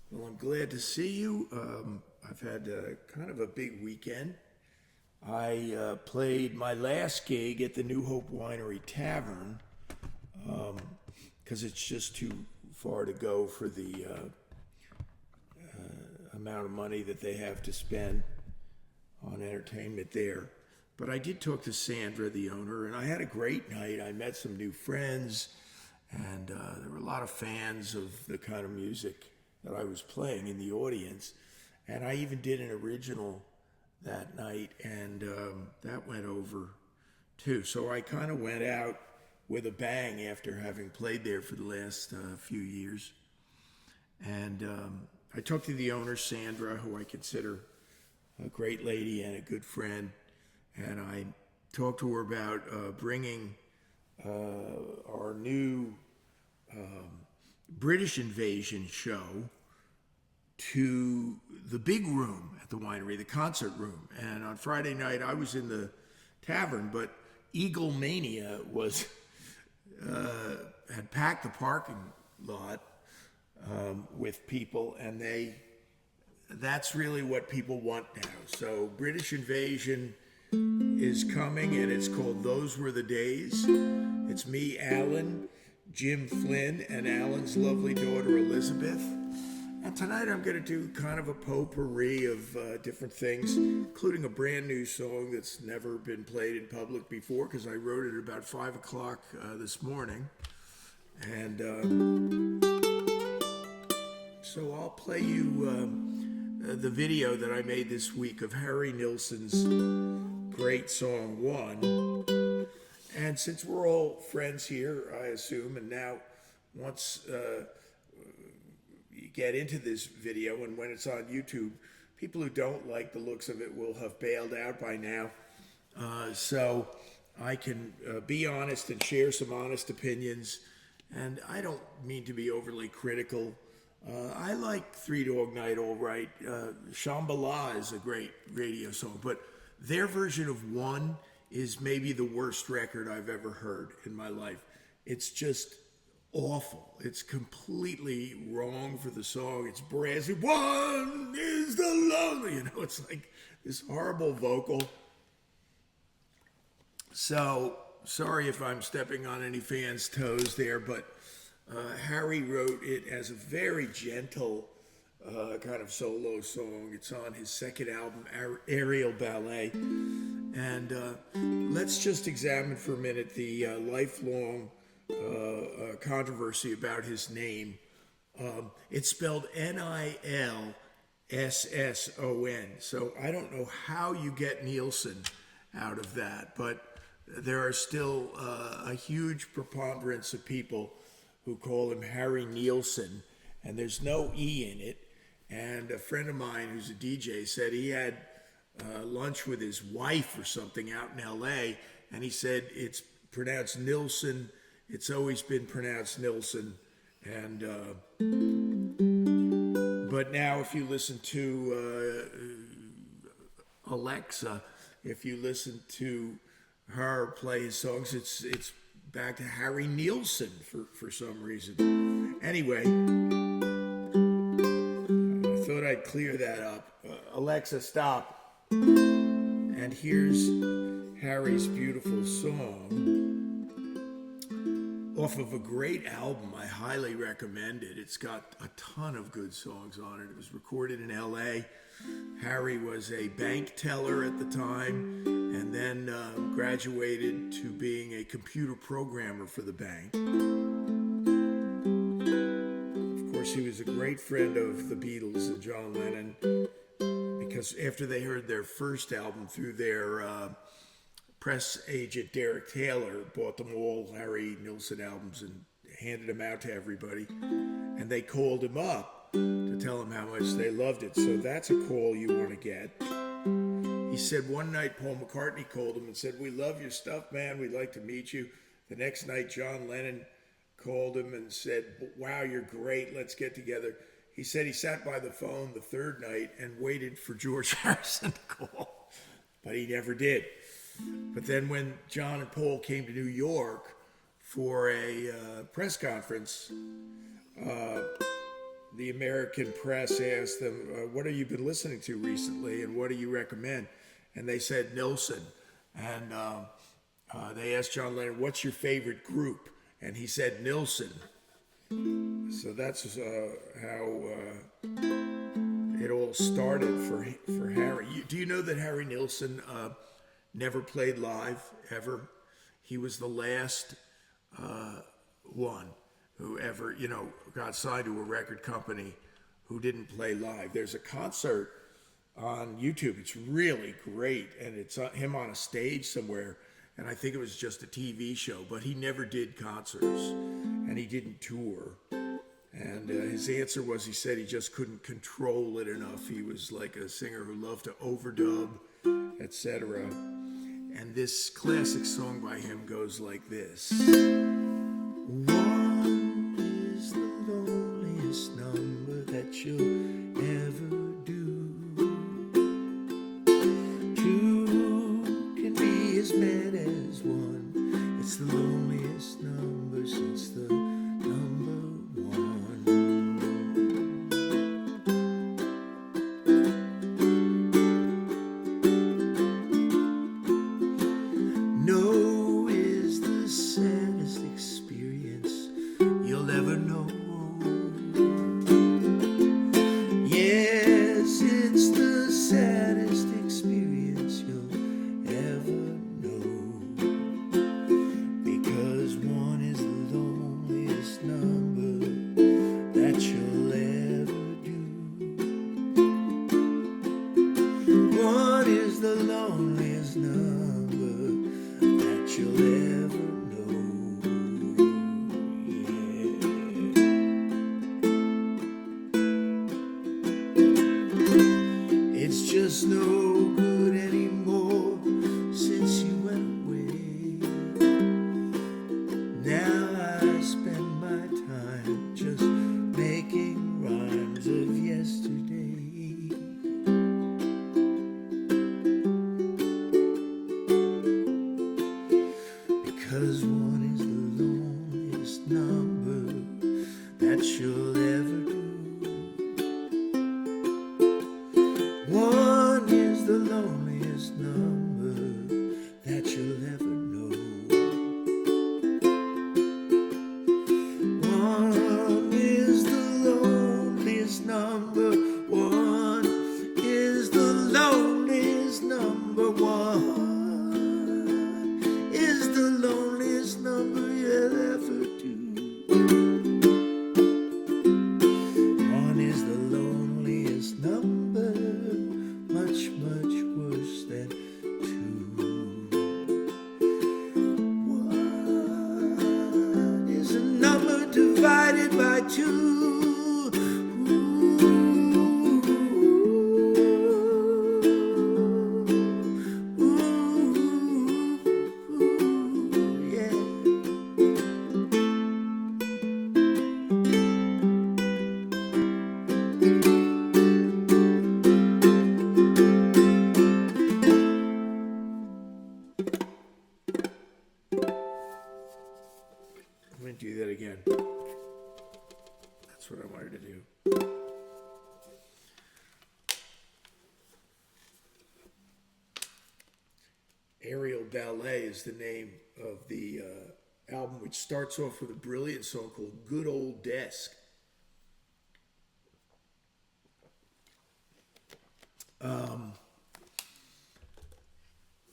Well, I'm glad to see you. I've had kind of a big weekend. I played my last gig at the New Hope Winery Tavern because it's just too far to go for the amount of money that they have to spend on entertainment there. But I did talk to Sandra, the owner, and I had a great night. I met some new friends, and there were a lot of fans of the kind of music that I was playing in the audience. And I even did an original that night, and that went over too. So I kind of went out with a bang after having played there for the last few years. And I talked to the owner, Sandra, who I consider a great lady and a good friend. And I talked to her about bringing our new British Invasion show to the big room at the winery, the concert room. And on Friday night, I was in the tavern, but Eagle Mania was had packed the parking lot with people, and that's really what people want now. So British Invasion is coming, and it's called Those Were the Days. It's me, Alan, Jim Flynn, and Alan's lovely daughter, Elizabeth. And tonight I'm going to do kind of a potpourri of different things, including a brand new song that's never been played in public before because I wrote it about 5 o'clock this morning. And so I'll play you the video that I made this week of Harry Nilsson's great song, One. And since we're all friends here, I assume, and now once you get into this video and when it's on YouTube, people who don't like the looks of it will have bailed out by now. So I can be honest and share some honest opinions. And I don't mean to be overly critical. I like Three Dog Night all right. Shambhala is a great radio song, but their version of One is maybe the worst record I've ever heard in my life. It's just awful. It's completely wrong for the song. It's brassy. One is the love. It's like this horrible vocal. So sorry if I'm stepping on any fans' toes there, but Harry wrote it as a very gentle kind of solo song. It's on his second album, Aerial Ballet. And let's just examine for a minute the lifelong controversy about his name. It's spelled Nilsson. So I don't know how you get Nielsen out of that, but there are still a huge preponderance of people who call him Harry Nilsson, and there's no E in it. And a friend of mine who's a DJ said he had lunch with his wife or something out in LA, and he said it's pronounced Nilsson. It's always been pronounced Nilsson. And but now if you listen to Alexa, if you listen to her play his songs, it's back to Harry Nilsson for some reason. Anyway, I thought I'd clear that up. Alexa, stop. And here's Harry's beautiful song off of a great album. I highly recommend it. It's got a ton of good songs on it. It was recorded in LA. Harry was a bank teller at the time and then graduated to being a computer programmer for the bank. Of course, he was a great friend of the Beatles and John Lennon because after they heard their first album through their press agent, Derek Taylor, bought them all Harry Nilsson albums and handed them out to everybody. And they called him up to tell him how much they loved it. So that's a call you want to get. He said one night Paul McCartney called him and said, "We love your stuff, man. We'd like to meet you." The next night John Lennon called him and said, "Wow, you're great. Let's get together." He said he sat by the phone the third night and waited for George Harrison to call, but he never did. But then when John and Paul came to New York for a press conference, the American press asked them, "What have you been listening to recently, and what do you recommend?" And they said Nilsson. And they asked John Lennon, "What's your favorite group?" And he said Nilsson. So that's how it all started for Harry. Do you know that Harry Nilsson never played live ever? He was the last one who ever, got signed to a record company who didn't play live. There's a concert on YouTube. It's really great, and it's him on a stage somewhere, and I think it was just a TV show, but he never did concerts, and he didn't tour. And his answer was, he said he just couldn't control it enough. He was like a singer who loved to overdub, etc. And this classic song by him goes like this. One is the loneliest number that you'll ever do. Two can be as mad as one. It's the loneliest number since the number one. No is the saddest experience you'll ever know. Yes, it's the saddest experience you'll ever know. Because one is the loneliest number that you'll ever do. One is the loneliest number that you'll ever know. Yeah. It's just no good anymore since you went away. Now I spend my time just making rhymes of yesterday. Because one is the loneliest number that you'll ever do. One is the loneliest number that you'll ever know. One is the loneliest number. One is the loneliest number. One is the loneliest number you'll ever do. One is the loneliest number, much, much worse than two. One is a number divided by two. I'm going to do that again. That's what I wanted to do. Aerial Ballet is the name of the album, which starts off with a brilliant song called Good Old Desk.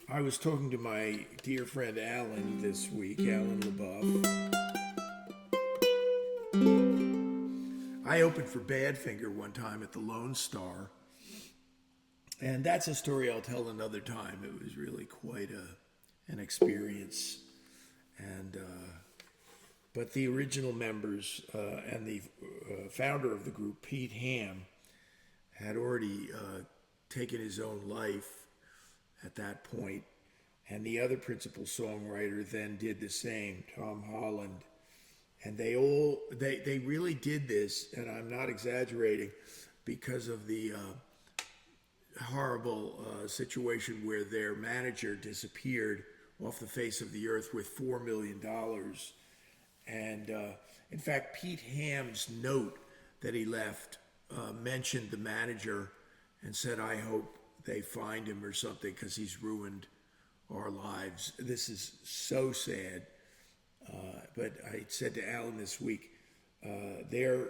I was talking to my dear friend Alan this week, Alan LaBeouf. I opened for Badfinger one time at the Lone Star, and that's a story I'll tell another time. It was really quite an experience, and but the original members and the founder of the group, Pete Ham, had already taken his own life at that point, and the other principal songwriter then did the same, Tom Holland. And they really did this, and I'm not exaggerating, because of the horrible situation where their manager disappeared off the face of the earth with $4 million. And in fact, Pete Ham's note that he left mentioned the manager and said, I hope they find him or something because he's ruined our lives. This is so sad. But I said to Alan this week, their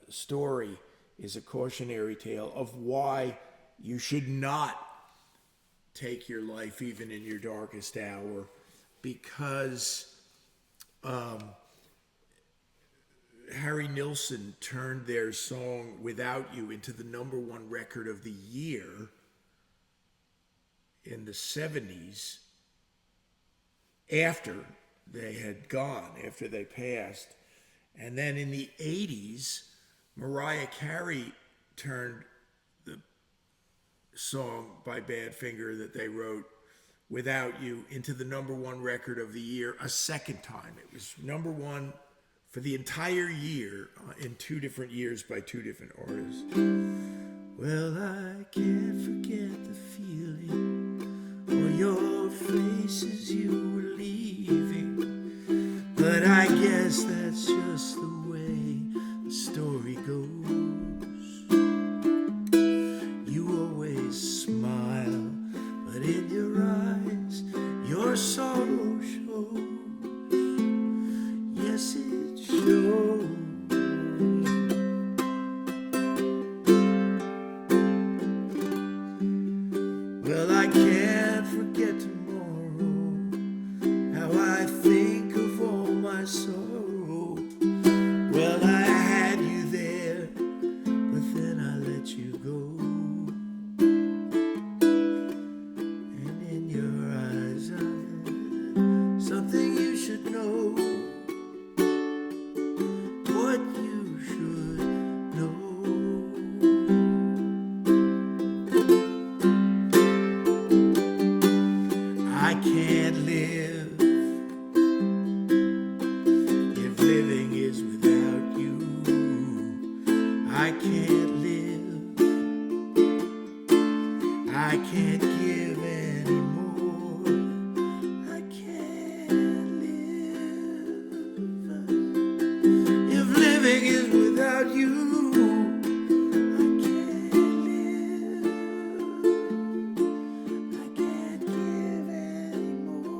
story is a cautionary tale of why you should not take your life even in your darkest hour, because Harry Nilsson turned their song Without You into the #1 record of the year in the 70s after they had gone, after they passed. And then in the 80s, Mariah Carey turned the song by Badfinger that they wrote, Without You, into the #1 record of the year a second time. It was #1 for the entire year in 2 different years by 2 different artists. Well, I can't forget the feeling on your face as you were leaving, but I guess that's just the way the story goes. You always smile, but in your eyes your sorrow shows. Yes, it shows. Well, I can't forget tomorrow, how I think of all my sorrow. Well, I had you there, but then I let you go. And in your eyes I had something you should know, what you should know. I can't live if living is without you. I can't live, I can't give anymore. I can't live if living is without you. I can't live, I can't give anymore.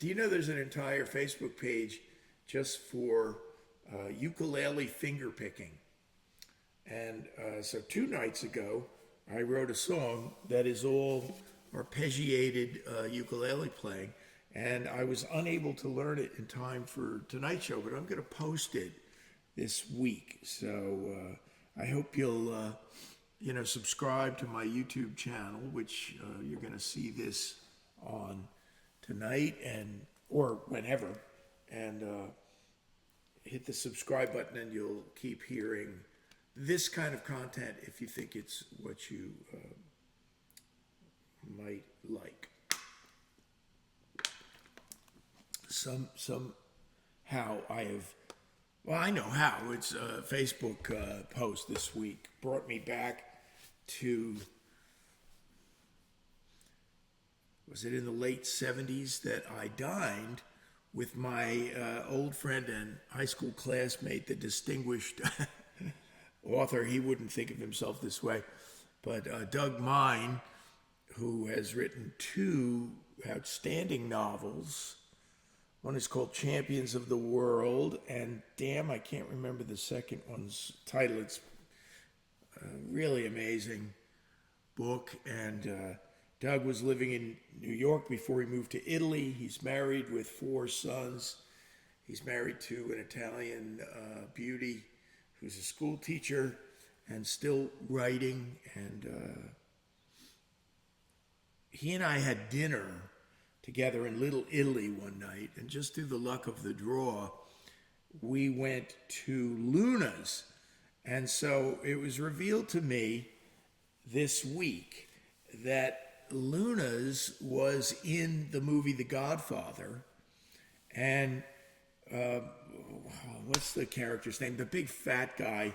Do you know there's an entire Facebook page just for ukulele finger picking? And so 2 nights ago, I wrote a song that is all arpeggiated ukulele playing, and I was unable to learn it in time for tonight's show, but I'm going to post it this week. So I hope you'll, subscribe to my YouTube channel, which you're going to see this on tonight or whenever, and hit the subscribe button, and you'll keep hearing this kind of content if you think it's what you might like. Somehow I know how. It's a Facebook post this week brought me back to, was it in the late 70s that I dined with my old friend and high school classmate, the distinguished author. He wouldn't think of himself this way, but Doug Mine, who has written 2 outstanding novels. One is called Champions of the World, and damn, I can't remember the second one's title. It's a really amazing book, and Doug was living in New York before he moved to Italy. He's married with 4 sons. He's married to an Italian beauty who's a school teacher and still writing. And he and I had dinner together in Little Italy one night, and just through the luck of the draw, we went to Luna's. And so it was revealed to me this week that Luna's was in the movie The Godfather, And what's the character's name? The big fat guy,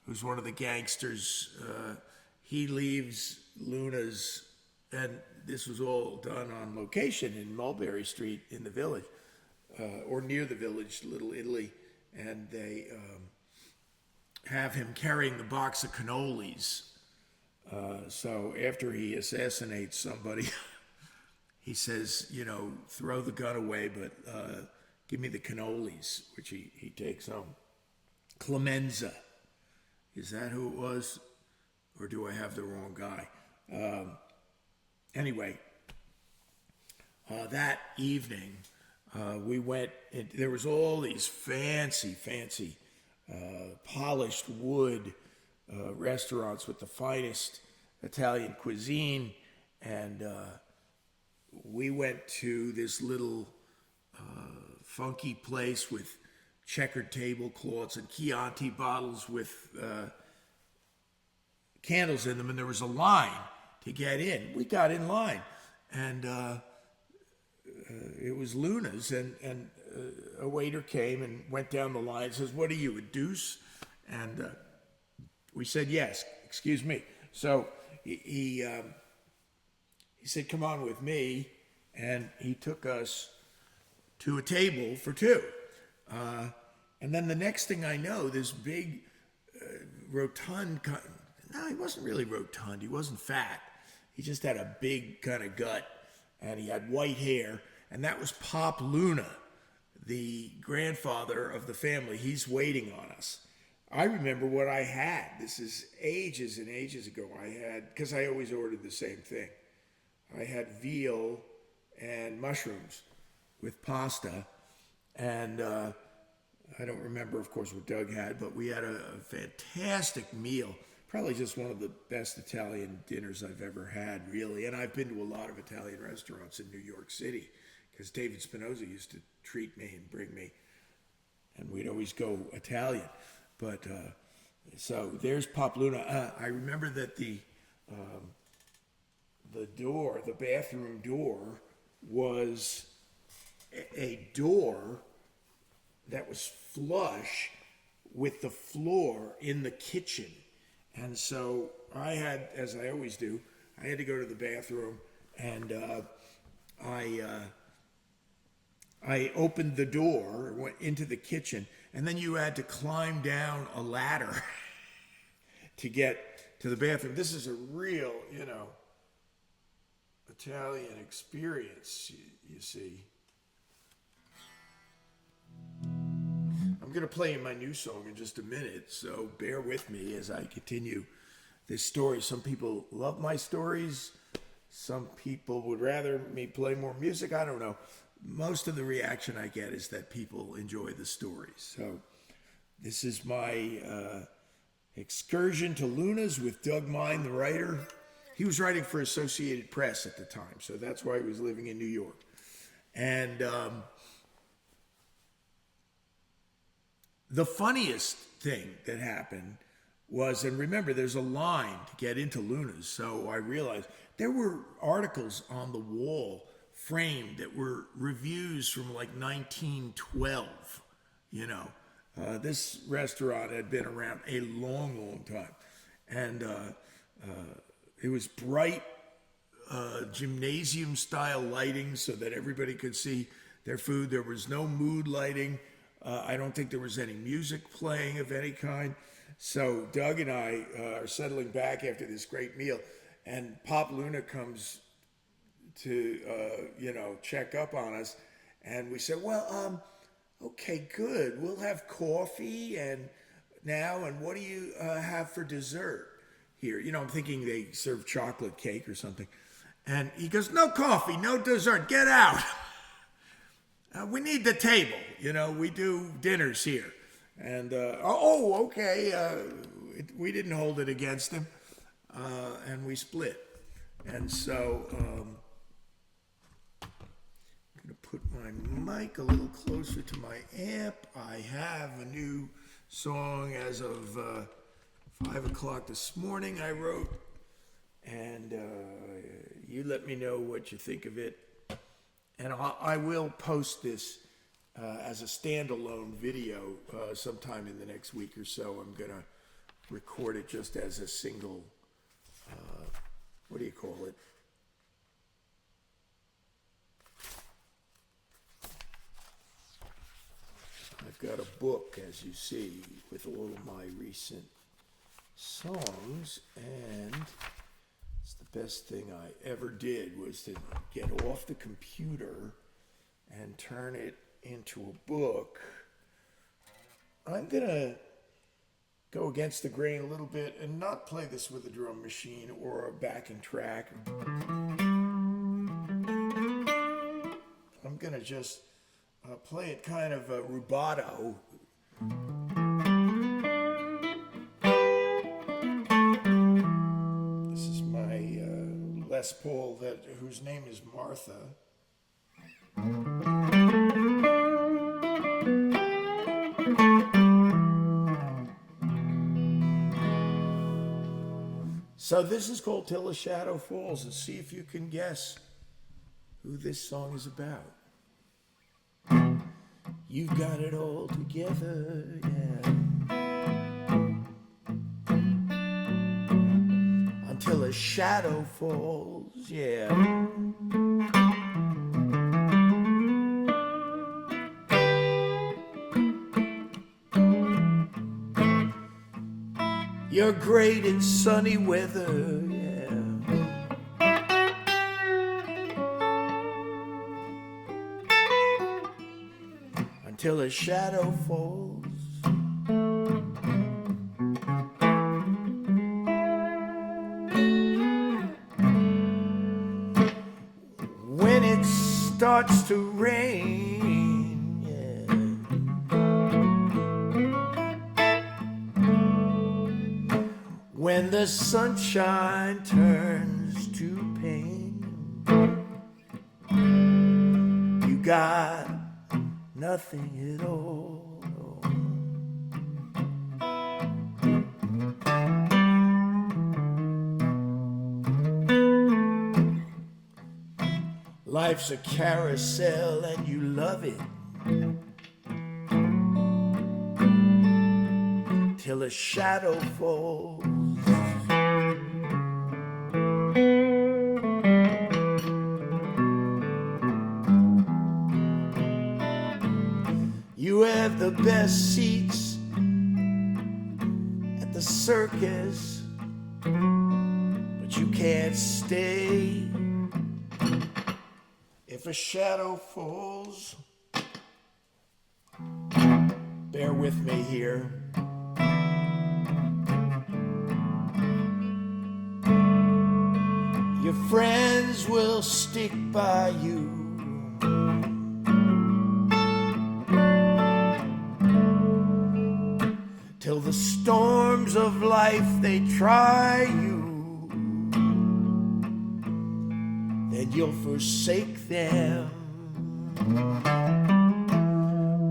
who's one of the gangsters. He leaves Luna's, and this was all done on location in Mulberry Street in the Village, or near the Village, Little Italy, and they have him carrying the box of cannolis. So after he assassinates somebody, he says, throw the gun away, but give me the cannolis, which he takes home. Clemenza. Is that who it was? Or do I have the wrong guy? Anyway, that evening, we went, there was all these fancy, polished wood restaurants with the finest Italian cuisine, and we went to this little funky place with checkered tablecloths and Chianti bottles with candles in them, and there was a line to get in. We got in line, and it was Luna's, and a waiter came and went down the line and says, "What are you, a deuce?" And we said, "Yes, excuse me." So he said, "Come on with me," and he took us to a table for two. And then the next thing I know, this big, rotund, no, he wasn't really rotund. He wasn't fat. He just had a big kind of gut, and he had white hair, and that was Pop Luna, the grandfather of the family. He's waiting on us. I remember what I had. This is ages and ages ago. I had, because I always ordered the same thing. I had veal and mushrooms with pasta, and I don't remember, of course, what Doug had, but we had a fantastic meal. Probably just one of the best Italian dinners I've ever had, really. And I've been to a lot of Italian restaurants in New York City, because David Spinoza used to treat me and bring me, and we'd always go Italian. But so there's Pop Luna. I remember that the door, the bathroom door, was a door that was flush with the floor in the kitchen. And so I had, as I always do, I had to go to the bathroom, and I opened the door, went into the kitchen, and then you had to climb down a ladder to get to the bathroom. This is a real, Italian experience, you see. I'm going to play my new song in just a minute, so bear with me as I continue this story. Some people love my stories. Some people would rather me play more music. I don't know. Most of the reaction I get is that people enjoy the stories. So this is my excursion to Luna's with Doug Mine, the writer. He was writing for Associated Press at the time, so that's why he was living in New York. And the funniest thing that happened was, and remember, there's a line to get into Luna's, so I realized there were articles on the wall framed that were reviews from like 1912, This restaurant had been around a long time, and it was bright gymnasium-style lighting so that everybody could see their food. There was no mood lighting. I don't think there was any music playing of any kind. So Doug and I are settling back after this great meal, and Pop Luna comes to, check up on us. And we said, well, okay, good. We'll have coffee and what do you have for dessert here? I'm thinking they serve chocolate cake or something. And he goes, no coffee, no dessert, get out. We need the table, we do dinners here. And, okay, we didn't hold it against him, and we split. And so, I'm going to put my mic a little closer to my amp. I have a new song as of 5 o'clock this morning I wrote, and you let me know what you think of it. And I will post this as a standalone video sometime in the next week or so. I'm going to record it just as a single, what do you call it? I've got a book, as you see, with all of my recent songs, and it's the best thing I ever did was to get off the computer and turn it into a book. I'm gonna go against the grain a little bit and not play this with a drum machine or a backing track. I'm gonna just play it kind of rubato. This is my Les Paul whose name is Martha. So this is called Till a Shadow Falls, and see if you can guess who this song is about. You've got it all together, yeah. Until a shadow falls, yeah. You're great in sunny weather, yeah. Till a shadow falls. When it starts to rain, yeah. When the sunshine turns to pain, you got nothing at all. Life's a carousel and you love it till a shadow falls. You have the best seats at the circus, but you can't stay. If a shadow falls, bear with me here. Your friends will stick by you. Till the storms of life they try you, then you'll forsake them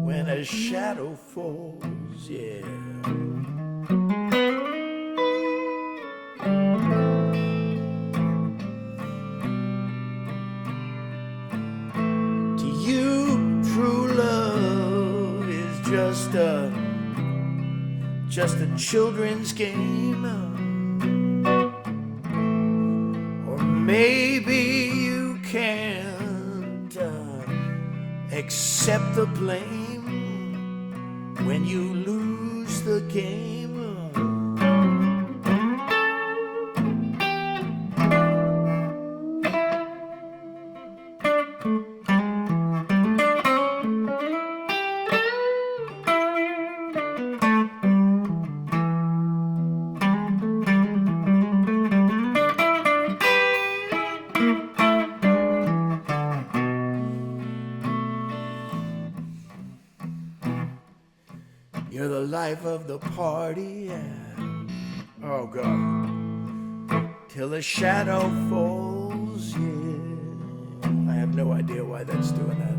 when a shadow falls, yeah. To you, true love is just a children's game, or maybe you can't accept the blame when you lose the game. You're the life of the party, yeah. Oh God. Till a shadow falls, yeah. I have no idea why that's doing that.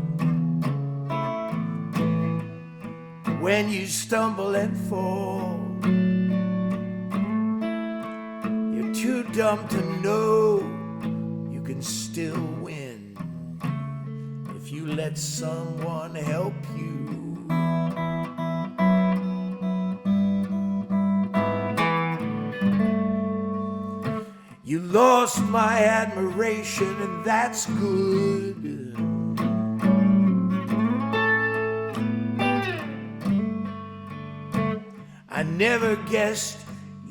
When you stumble and fall, you're too dumb to know you can still win let someone help you. You lost my admiration, and that's good. I never guessed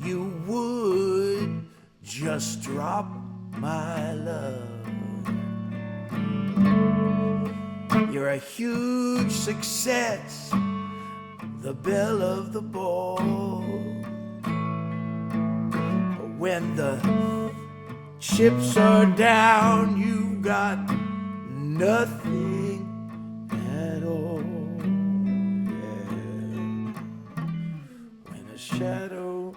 you would just drop my love. You're a huge success, the belle of the ball. But when the chips are down, you got nothing at all. Yeah. When a shadow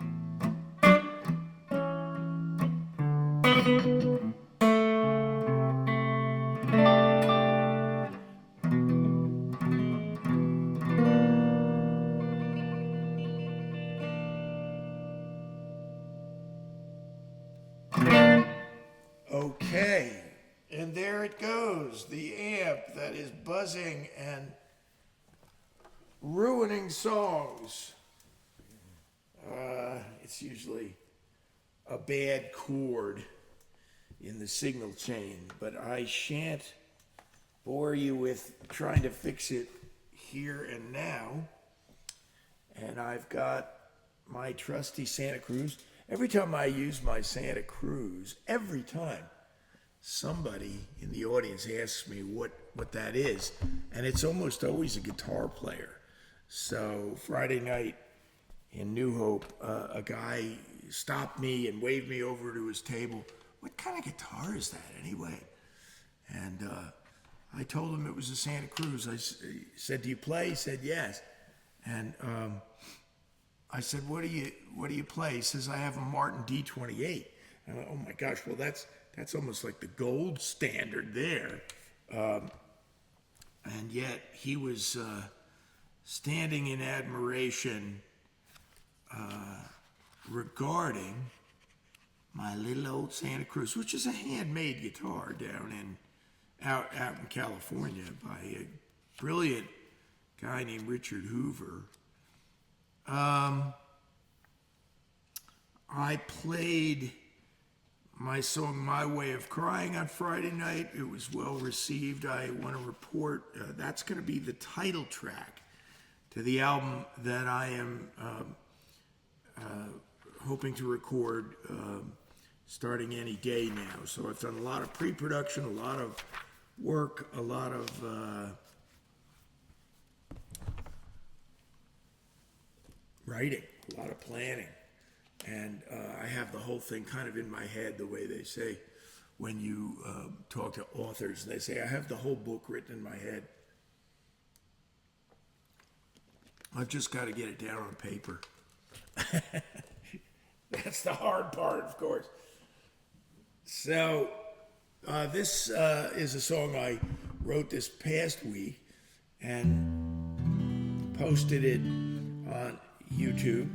Okay, and there it goes, the amp that is buzzing and ruining songs. It's usually a bad chord in the signal chain, but I shan't bore you with trying to fix it here and now. And I've got my trusty Santa Cruz. Every time I use my Santa Cruz, every time somebody in the audience asks me what that is, and it's almost always a guitar player. So Friday night in New Hope, a guy stopped me and waved me over to his table. What kind of guitar is that anyway? And I told him it was a Santa Cruz. I said, "Do you play?" He said, "Yes." And I said, what do you play? He says, "I have a Martin D28. And I went, "Oh my gosh, well that's almost like the gold standard there." And yet he was standing in admiration regarding my little old Santa Cruz, which is a handmade guitar out in California by a brilliant guy named Richard Hoover. I played my song "My Way of Crying" on Friday night. It was well received. I want to report that's going to be the title track to the album that I am hoping to record starting any day now. So I've done a lot of pre-production, a lot of work, a lot of writing, a lot of planning. And I have the whole thing kind of in my head, the way they say when you talk to authors. They say, I have the whole book written in my head. I've just got to get it down on paper. That's the hard part, of course. So this is a song I wrote this past week and posted it on YouTube.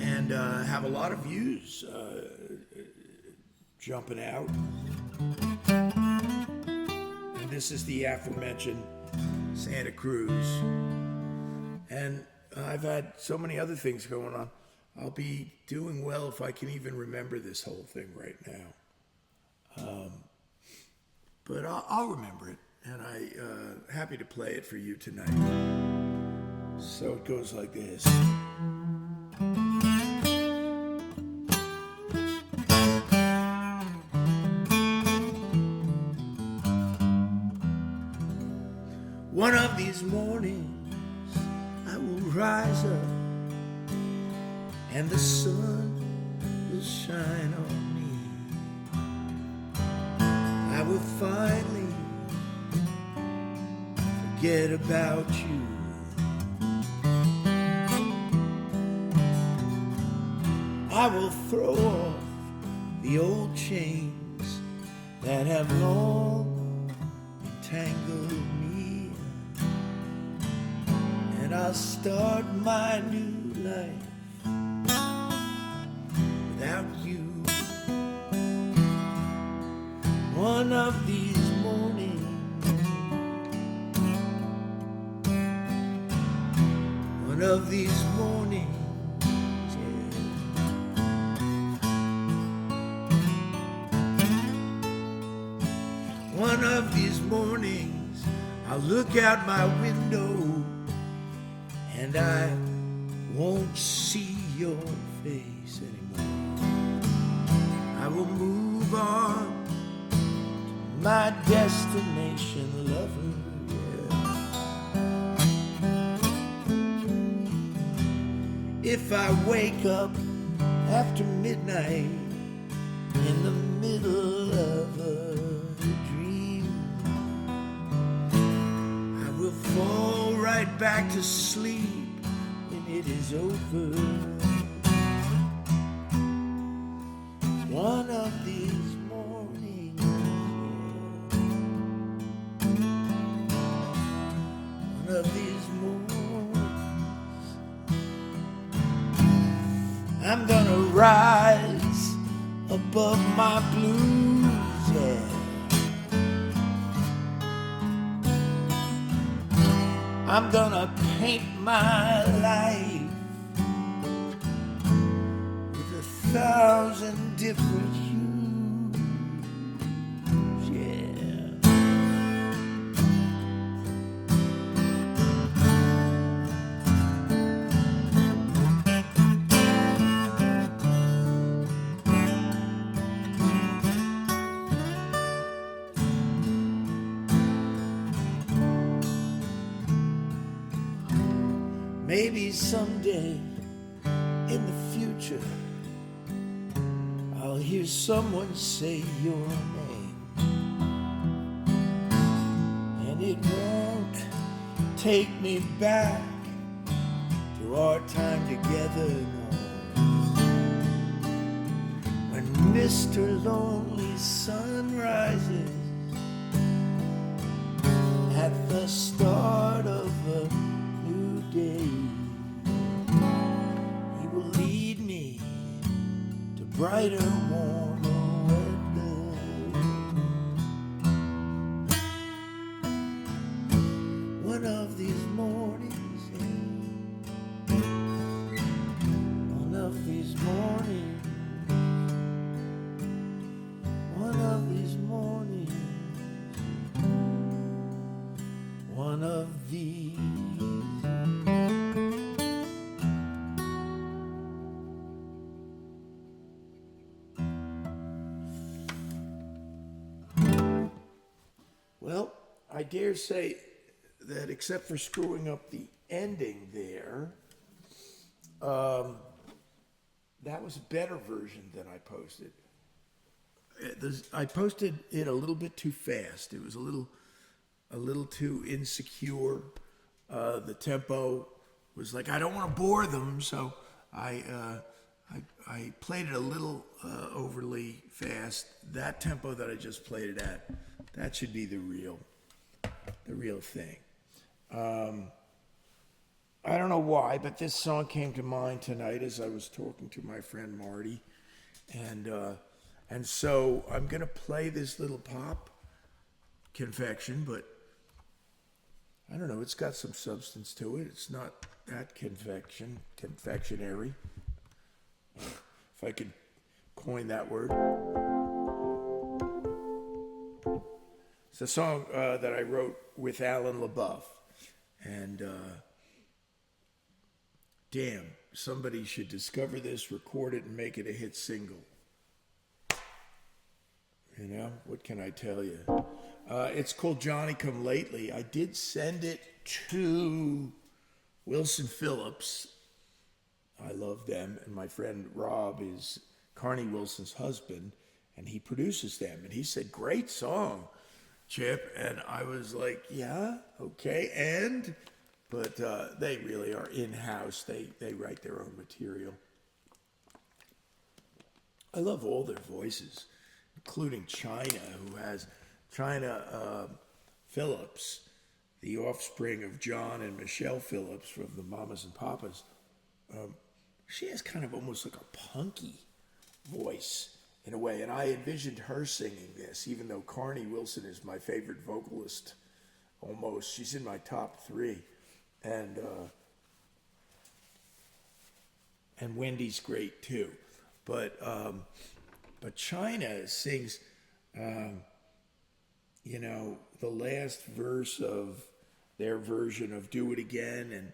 And have a lot of views jumping out. And this is the aforementioned Santa Cruz. And I've had so many other things going on. I'll be doing well if I can even remember this whole thing right now. But I'll remember it, and I'm happy to play it for you tonight. So it goes like this. One of these mornings I will rise up and the sun will shine on me. I will finally forget about you. I will throw off the old chains that have long entangled me, and I'll start my new life without you. One of these mornings One of these mornings, yeah. One of these mornings, I'll look out my window and I won't see your face anymore. I will move on to my destination, lover. If I wake up after midnight in the middle of a dream, I will fall right back to sleep when it is over. One of these mornings, yeah. One of these mornings, I'm gonna rise above my blues, yeah. I'm gonna paint my life with 1,000 different hues, yeah. Maybe someday in the future I'll hear someone say your name, and it won't take me back to our time together, no. When Mr. Lonely Sun rises at the start of a new day, he will lead me to brighter, warmer weather. One of these mornings, yeah. One of these mornings, one of these mornings, one of these. Well, I dare say that except for screwing up the ending there, that was a better version than I posted. I posted it a little bit too fast. It was a little too insecure. The tempo was like, I don't want to bore them, so I played it a little overly fast. That tempo that I just played it at, that should be the real thing. I don't know why, but this song came to mind tonight as I was talking to my friend Marty, and so I'm gonna play this little pop confection, but I don't know, it's got some substance to it. It's not that confectionary, if I could coin that word. It's a song that I wrote with Alan LaBeouf, and damn, somebody should discover this, record it, and make it a hit single. You know, what can I tell you? It's called Johnny Come Lately. I did send it to Wilson Phillips. I love them, and my friend Rob is Carney Wilson's husband, and he produces them. And he said, great song, Chip. And I was like, yeah, okay. But they really are in-house. They write their own material. I love all their voices, including China, who has China Phillips, the offspring of John and Michelle Phillips from the Mamas and Papas. She has kind of almost like a punky voice in a way, and I envisioned her singing this, even though Carney Wilson is my favorite vocalist almost. She's in my top 3. And and Wendy's great too. But China sings, the last verse of their version of "Do It Again," and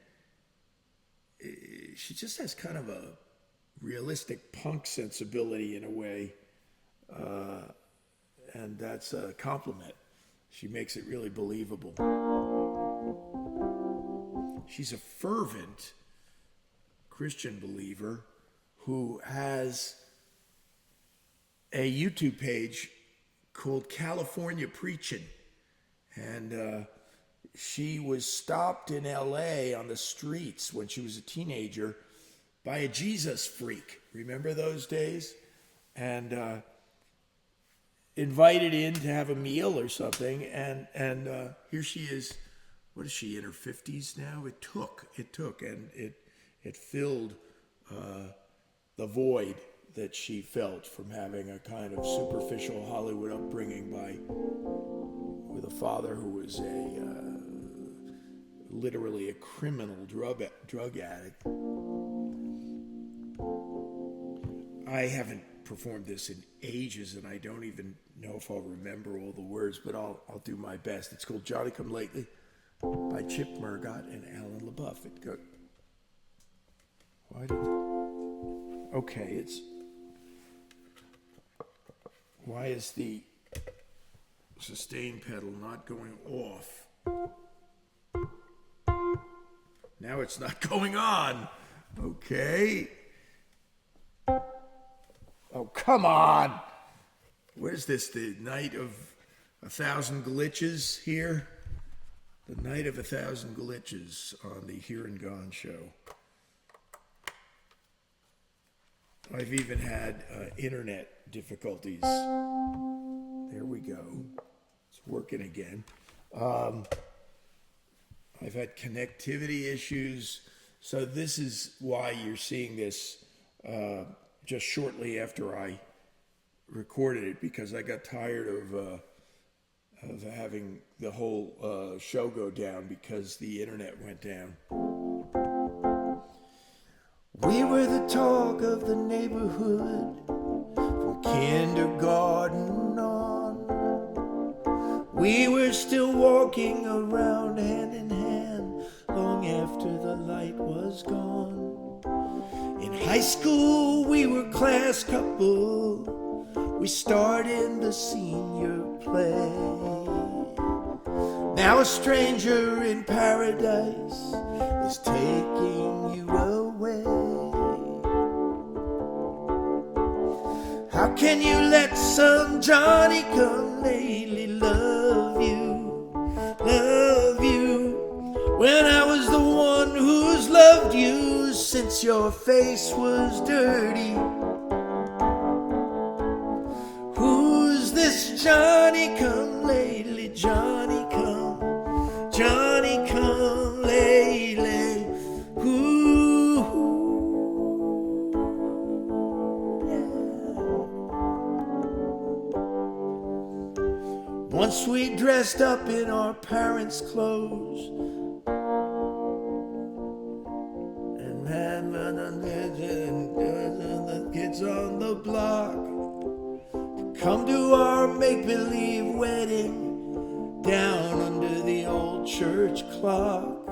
she just has kind of a realistic punk sensibility in a way, and that's a compliment. She makes it really believable. She's a fervent Christian believer who has a YouTube page called California Preaching. And she was stopped in LA on the streets when she was a teenager by a Jesus freak. Remember those days? And invited in to have a meal or something. And here she is. What is she, in her 50s now? It took, and it filled the void that she felt from having a kind of superficial Hollywood upbringing with a father who was literally a criminal drug addict. I haven't performed this in ages, and I don't even know if I'll remember all the words, but I'll do my best. It's called Johnny Come Lately by Chip Mergott and Alan LaBeouf. Why is the sustain pedal not going off? Now it's not going on. Okay. Oh, come on. What is this, the night of 1,000 glitches here? The night of 1,000 glitches on the Here and Gone show. I've even had internet difficulties. There we go. It's working again. I've had connectivity issues. So this is why you're seeing this just shortly after I recorded it, because I got tired of having the whole show go down because the internet went down. We were the talk of the neighborhood from kindergarten on. We were still walking around hand in hand long after the light was gone. In high school we were class couple. We starred in the senior play. Now a stranger in paradise is taking you away. How can you let some Johnny come lately love you, when I was the one who's loved you since your face was dirty? Who's this Johnny come lately, Johnny come lately? Ooh, yeah. Once we dressed up in our parents' clothes and had the kids on the block come to our make-believe wedding down under the old church clock.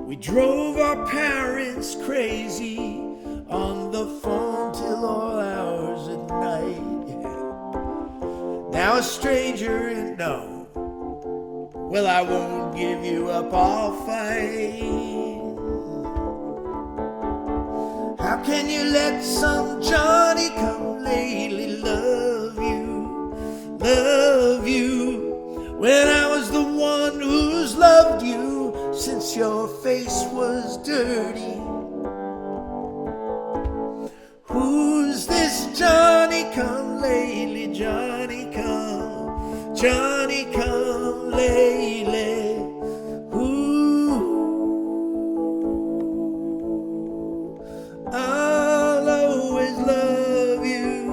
We drove our parents crazy on the phone till all hours at night. Now a stranger and no, well, I won't give you up, I'll fight. How can you let some Johnny come lately love you, when I was the one who's loved you since your face was dirty? Who's this Johnny come lately, Johnny come lately? Ooh, I'll always love you.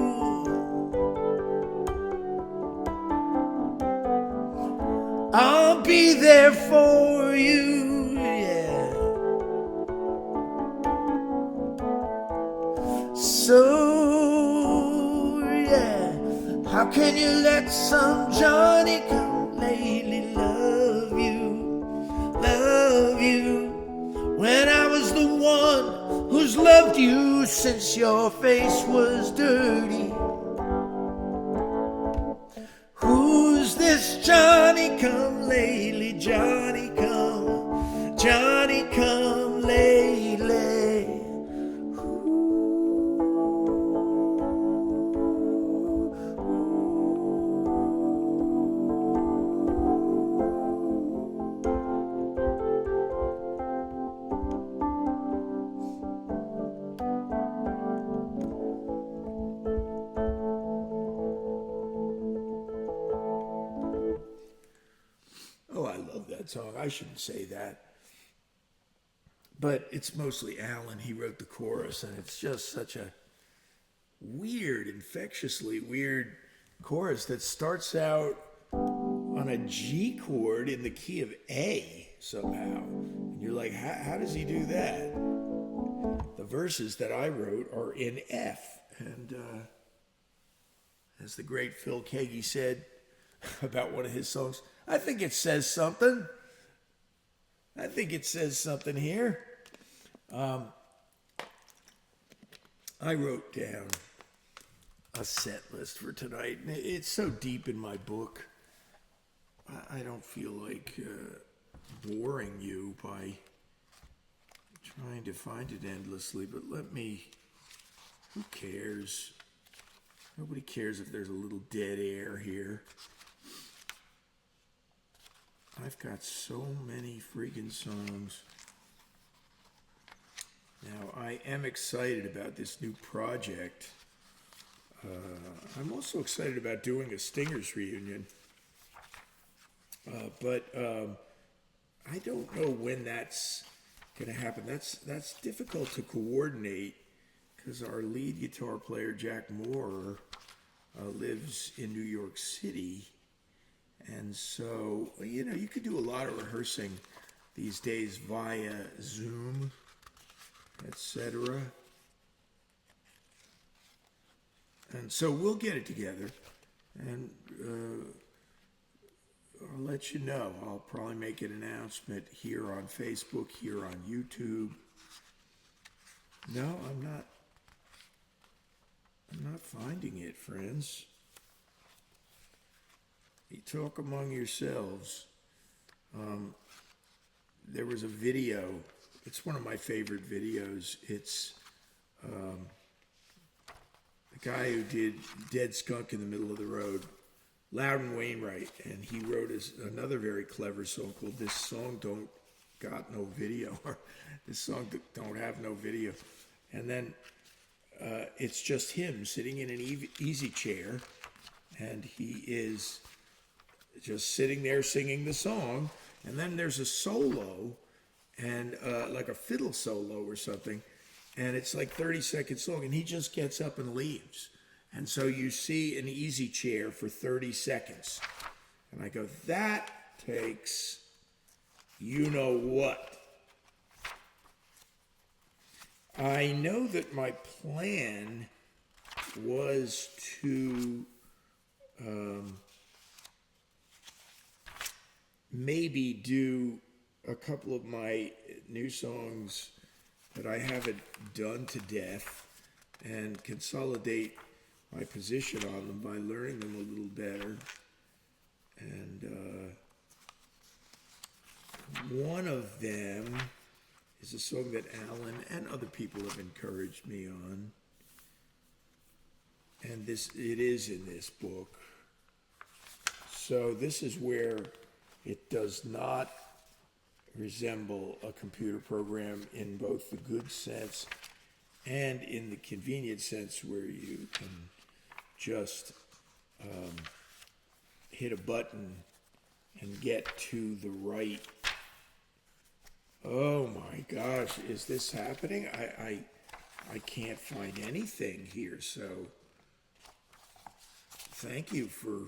I'll be there for you, yeah. can you let some Johnny come lately love you, when I was the one who's loved you since your face was dirty? Who's this Johnny come lately, Johnny come lately? Oh, I love that song. I shouldn't say that. But it's mostly Alan. He wrote the chorus, and it's just such a weird, infectiously weird chorus that starts out on a G chord in the key of A somehow. And you're like, how does he do that? The verses that I wrote are in F. And as the great Phil Keaggy said about one of his songs, I think it says something. I think it says something here. I wrote down a set list for tonight. It's so deep in my book. I don't feel like boring you by trying to find it endlessly, but who cares? Nobody cares if there's a little dead air here. I've got so many freaking songs. Now, I am excited about this new project. I'm also excited about doing a Stingers reunion. But I don't know when that's going to happen. That's difficult to coordinate because our lead guitar player, Jack Moore, lives in New York City. And so, you could do a lot of rehearsing these days via Zoom, etc. And so we'll get it together, and I'll let you know. I'll probably make an announcement here on Facebook, here on YouTube. No, I'm not finding it, friends. You talk among yourselves. There was a video. It's one of my favorite videos. It's the guy who did Dead Skunk in the Middle of the Road, Loudon Wainwright, and he wrote another very clever song called "This Song Don't Got No Video," or "This Song Don't Have No Video," and then it's just him sitting in an easy chair, and he is just sitting there singing the song, and then there's a solo, and like a fiddle solo or something, and it's like 30 seconds long, and he just gets up and leaves. And so you see an easy chair for 30 seconds. And I go, that takes you know what. I know that my plan was to maybe do a couple of my new songs that I haven't done to death and consolidate my position on them by learning them a little better. And one of them is a song that Alan and other people have encouraged me on. And it is in this book. So this is where it does not resemble a computer program in both the good sense and in the convenient sense where you can just hit a button and get to the right. Oh my gosh, is this happening? I can't find anything here, so thank you for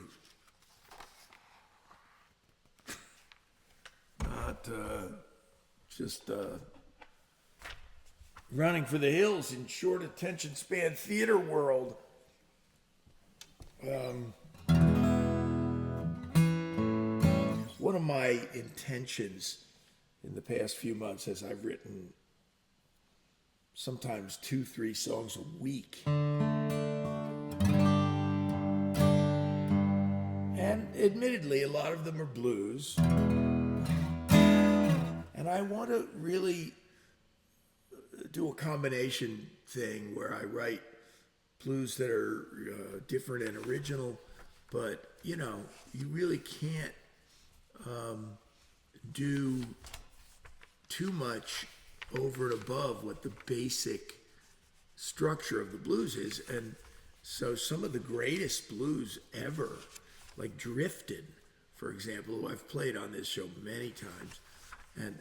not just running for the hills in short attention span theater world. one of my intentions in the past few months as I've written sometimes 2-3 songs a week. And admittedly, a lot of them are blues. And I want to really do a combination thing where I write blues that are different and original, but you really can't do too much over and above what the basic structure of the blues is. And so some of the greatest blues ever, like Drifted, for example, who I've played on this show many times, and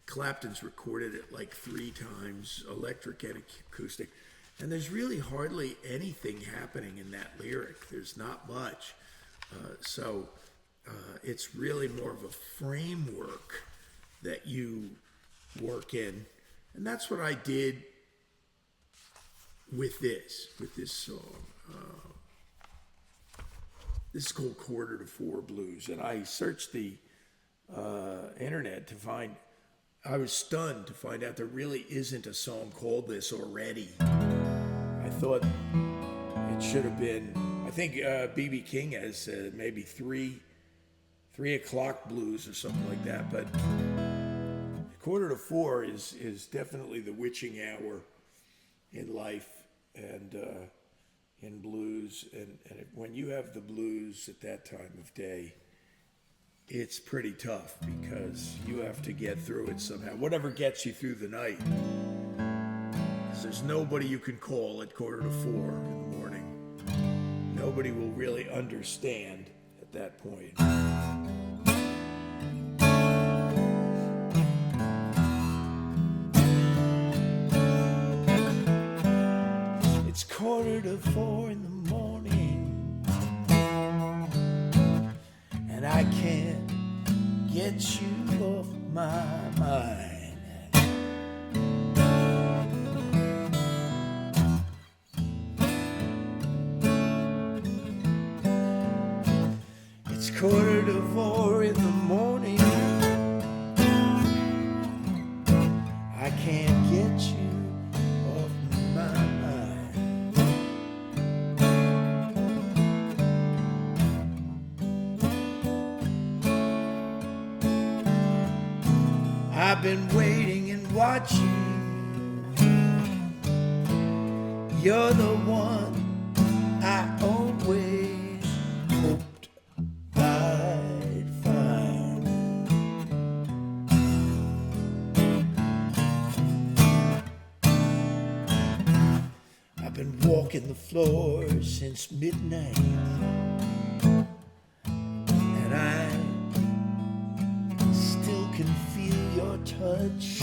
Clapton's recorded it like 3 times, electric and acoustic, and there's really hardly anything happening in that lyric. There's not much. So it's really more of a framework that you work in. And that's what I did with this song. This is called Quarter to Four Blues. And I searched the internet to find, I was stunned to find out there really isn't a song called this already. I thought it should have been, I think B.B. King has maybe 3 o'clock blues or something like that, but Quarter to Four is definitely the witching hour in life and in blues. And when you have the blues at that time of day, it's pretty tough because you have to get through it somehow, whatever gets you through the night. Because there's nobody you can call at 3:45 in the morning. Nobody will really understand at that point. It's 3:45 in the morning, and I can't get you off my mind. It's 3:45 in the morning, I can't get you off my mind. I've been waiting and watching. You're the one I always hoped I'd find. I've been walking the floor since midnight, and I still can feel your touch.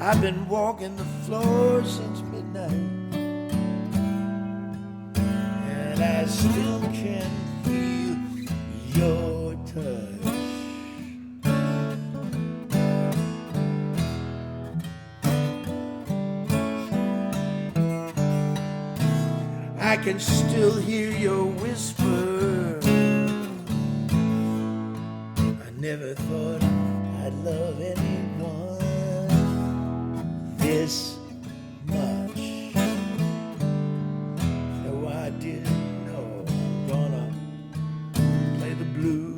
I've been walking the floor since midnight, and I still can feel your touch. I can still hear your whisper. I never thought I'd love anyone this much. No, I didn't know I'm gonna play the blues.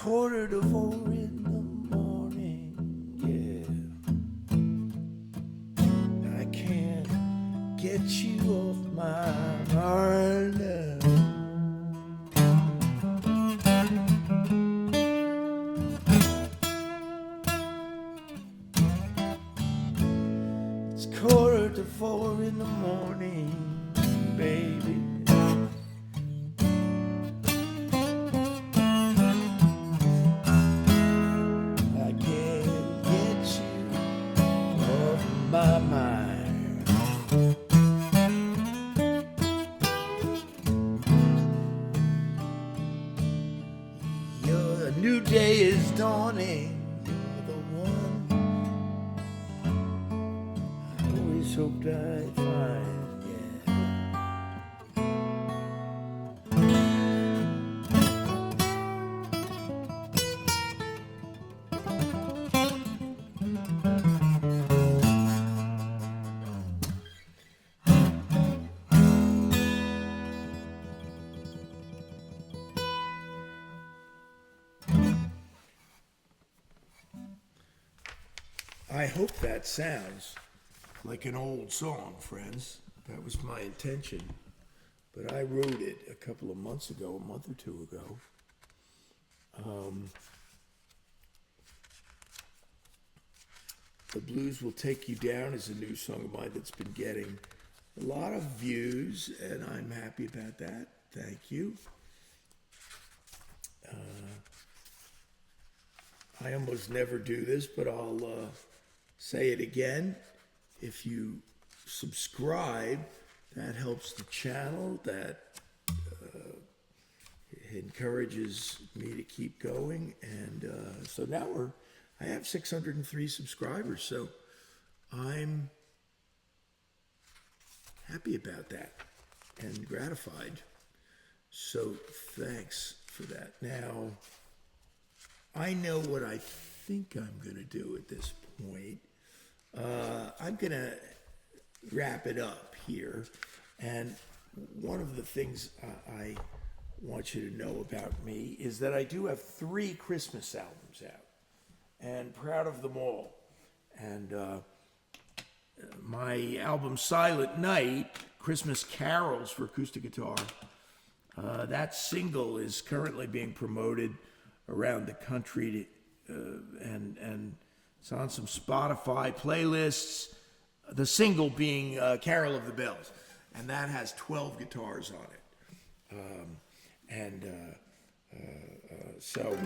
4:45 in the morning, yeah. I can't get you off my mind. It's 4:45 in the morning, baby. I can't get you off my mind. A new day is dawning. You're the one I always hoped I'd find, yeah. I hope that sounds like an old song, friends. That was my intention. But I wrote it a couple of months ago, a month or two ago. The Blues Will Take You Down is a new song of mine that's been getting a lot of views, and I'm happy about that. Thank you. I almost never do this, but I'll say it again. If you subscribe, that helps the channel. That encourages me to keep going. And so now I have 603 subscribers. So I'm happy about that and gratified. So thanks for that. Now, I know what I think I'm going to do at this point. I'm going to wrap it up here. And one of the things I want you to know about me is that I do have 3 Christmas albums out, and proud of them all. And my album Silent Night, Christmas Carols for acoustic guitar, that single is currently being promoted around the country, and it's on some Spotify playlists. The single being Carol of the Bells, and that has 12 guitars on it. So,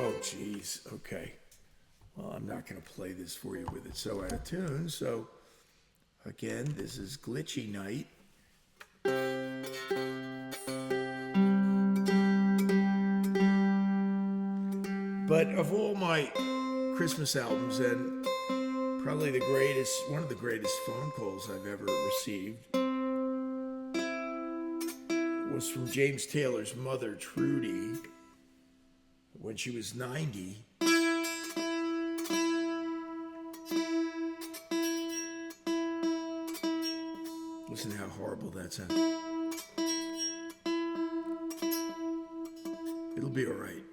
oh geez, okay. Well, I'm not going to play this for you with it so out of tune. So, again, this is Glitchy Night. But of all my Christmas albums, and probably one of the greatest phone calls I've ever received was from James Taylor's mother, Trudy, when she was 90. Listen how horrible that sounds. It'll be all right.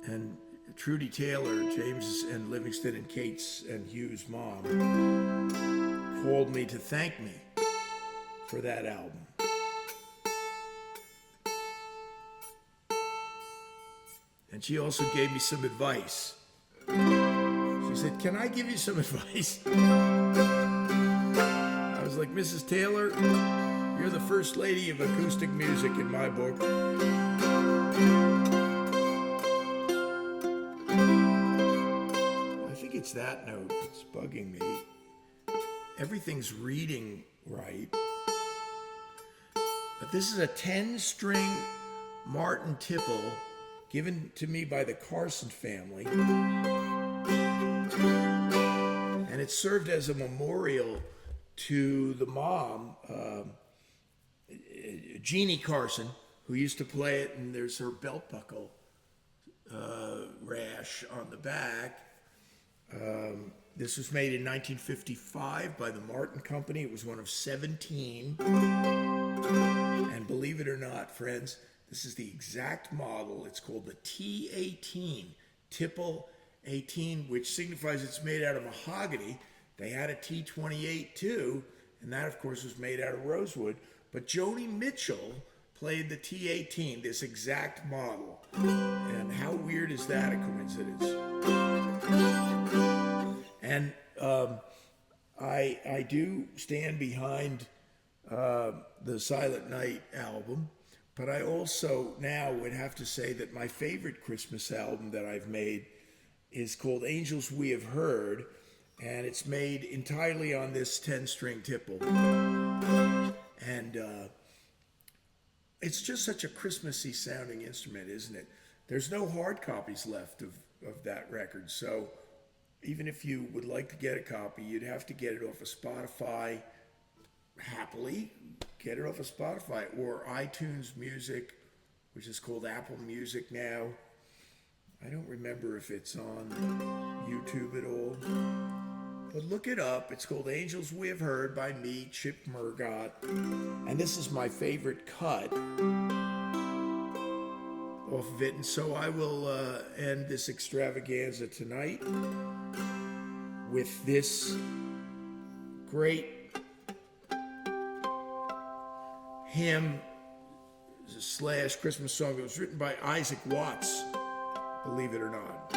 And Trudy Taylor, James and Livingston and Kate's and Hugh's mom, called me to thank me for that album. And she also gave me some advice. She said, "Can I give you some advice?" I was like, "Mrs. Taylor, you're the first lady of acoustic music in my book." I think it's that note that's bugging me. Everything's reading right. But this is a 10-string Martin Tipple given to me by the Carson family. And it served as a memorial to the mom, Jeannie Carson, who used to play it, and there's her belt buckle rash on the back. This was made in 1955 by the Martin Company. It was one of 17 And believe it or not, friends, this is the exact model. It's called the T18, Tipple 18, which signifies it's made out of mahogany. They had a T28 too, and that of course was made out of rosewood. But Joni Mitchell played the T18, this exact model. And how weird is that a coincidence? And I do stand behind the Silent Night album, but I also now would have to say that my favorite Christmas album that I've made is called Angels We Have Heard, and it's made entirely on this 10-string tipple. And it's just such a Christmassy sounding instrument, isn't it? There's no hard copies left of that record, so even if you would like to get a copy, you'd have to get it off of Spotify. Happily get it off of Spotify or iTunes Music, which is called Apple Music now. I don't remember if it's on YouTube at all, but look it up. It's called Angels We Have Heard by me, Chip Mergott, and this is my favorite cut off of it. And so I will end this extravaganza tonight with this great hymn / Christmas song that was written by Isaac Watts, believe it or not.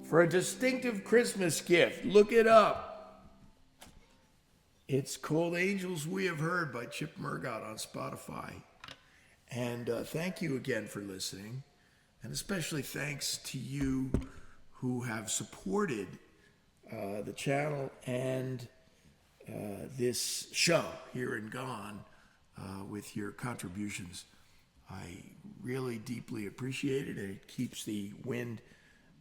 For a distinctive Christmas gift, look it up. It's called Angels We Have Heard by Chip Mergott on Spotify. And thank you again for listening. And especially thanks to you who have supported the channel and this show here in Gone with your contributions. I really deeply appreciate it, and it keeps the wind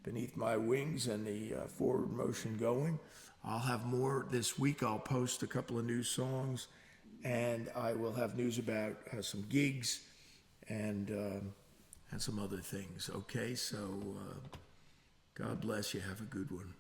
beneath my wings and the forward motion going. I'll have more this week. I'll post a couple of new songs, and I will have news about some gigs and some other things. Okay, so God bless you. Have a good one.